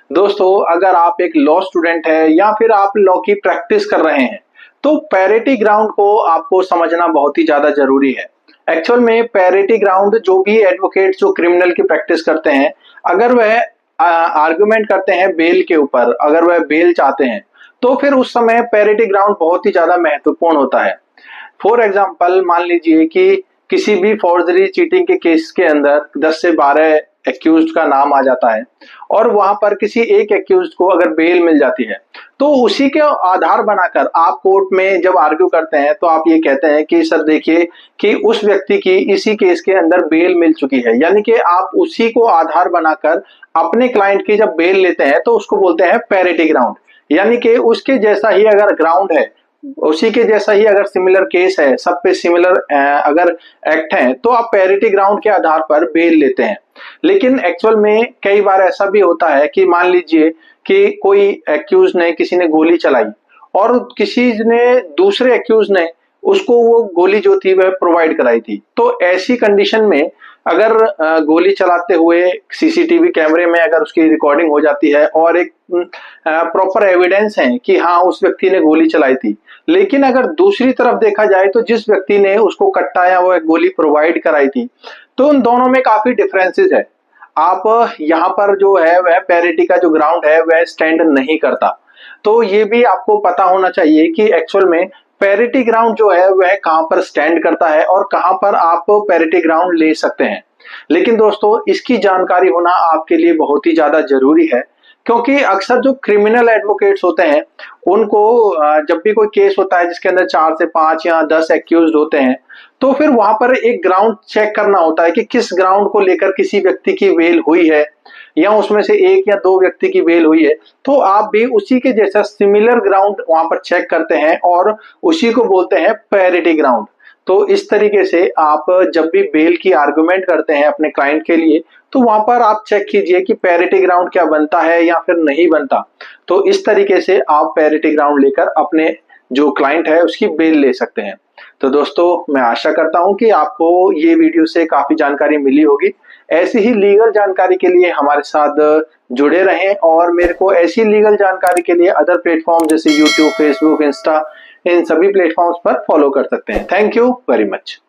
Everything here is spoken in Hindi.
दोस्तों, अगर आप एक लॉ स्टूडेंट है या फिर आप लॉ की प्रैक्टिस कर रहे हैं तो पैरिटी ग्राउंड को आपको समझना बहुत ही ज्यादा जरूरी है। एक्चुअल में पैरिटी ग्राउंड जो भी एडवोकेट जो क्रिमिनल की प्रैक्टिस करते हैं, अगर वह आर्गुमेंट करते हैं बेल के ऊपर, अगर वह बेल चाहते हैं तो फिर उस समय पैरिटी ग्राउंड बहुत ही ज्यादा महत्वपूर्ण होता है। फॉर एग्जाम्पल, मान लीजिए कि किसी भी फॉर्जरी चीटिंग के केस के अंदर 10 से 12 एक्यूज्ड का नाम आ जाता है और वहां पर किसी एक एक्यूज्ड को अगर बेल मिल जाती है तो उसी के आधार बनाकर आप कोर्ट में जब आर्ग्यू करते हैं तो आप ये कहते हैं कि सर देखिए कि उस व्यक्ति की इसी केस के अंदर बेल मिल चुकी है, यानी कि आप उसी को आधार बनाकर अपने क्लाइंट की जब बेल लेते हैं तो उसको बोलते हैं पैरिटी ग्राउंड। यानी कि उसके जैसा ही अगर ग्राउंड है, उसी के जैसा ही अगर सिमिलर केस है, सब पे सिमिलर अगर एक्ट है तो आप पैरिटी ग्राउंड के आधार पर बेल लेते हैं। लेकिन एक्चुअल में कई बार ऐसा भी होता है कि मान लीजिए कि कोई एक्यूज ने, किसी ने गोली चलाई और किसी ने, दूसरे एक्यूज ने उसको वो गोली जो थी वह प्रोवाइड कराई थी। तो ऐसी कंडीशन में अगर गोली चलाते हुए सीसीटीवी कैमरे में अगर उसकी रिकॉर्डिंग हो जाती है और एक प्रॉपर एविडेंस है कि हाँ उस व्यक्ति ने गोली चलाई थी, लेकिन अगर दूसरी तरफ देखा जाए तो जिस व्यक्ति ने उसको कट्टा या वो गोली प्रोवाइड कराई थी, तो उन दोनों में काफी डिफरेंसेस है। आप यहाँ पर जो है वह पैरिटी का जो ग्राउंड है वह स्टैंड नहीं करता। तो ये भी आपको पता होना चाहिए कि एक्चुअल में पैरिटी ग्राउंड जो है वह कहां पर स्टैंड करता है और कहां पर आप पैरिटी ग्राउंड ले सकते हैं। लेकिन दोस्तों, इसकी जानकारी होना आपके लिए बहुत ही ज्यादा जरूरी है, क्योंकि अक्सर जो क्रिमिनल एडवोकेट्स होते हैं उनको जब भी कोई केस होता है जिसके अंदर 4 से 5 या 10 एक्यूज्ड होते हैं तो फिर वहां पर एक ग्राउंड चेक करना होता है कि किस ग्राउंड को लेकर किसी व्यक्ति की बेल हुई है या उसमें से एक या दो व्यक्ति की बेल हुई है। तो आप भी उसी के जैसा सिमिलर ग्राउंड वहां पर चेक करते हैं और उसी को बोलते हैं पैरिटी ग्राउंड। तो इस तरीके से आप जब भी बेल की आर्गुमेंट करते हैं अपने क्लाइंट के लिए तो वहां पर आप चेक कीजिए कि पैरिटी ग्राउंड क्या बनता है या फिर नहीं बनता। तो इस तरीके से आप पैरिटी ग्राउंड लेकर अपने जो क्लाइंट है उसकी बेल ले सकते हैं। तो दोस्तों, मैं आशा करता हूं कि आपको ये वीडियो से काफी जानकारी मिली होगी। ऐसी ही लीगल जानकारी के लिए हमारे साथ जुड़े रहें और मेरे को ऐसी लीगल जानकारी के लिए अदर प्लेटफॉर्म जैसे यूट्यूब, फेसबुक, इंस्टा, इन सभी प्लेटफॉर्म्स पर फॉलो कर सकते हैं। Thank you very much.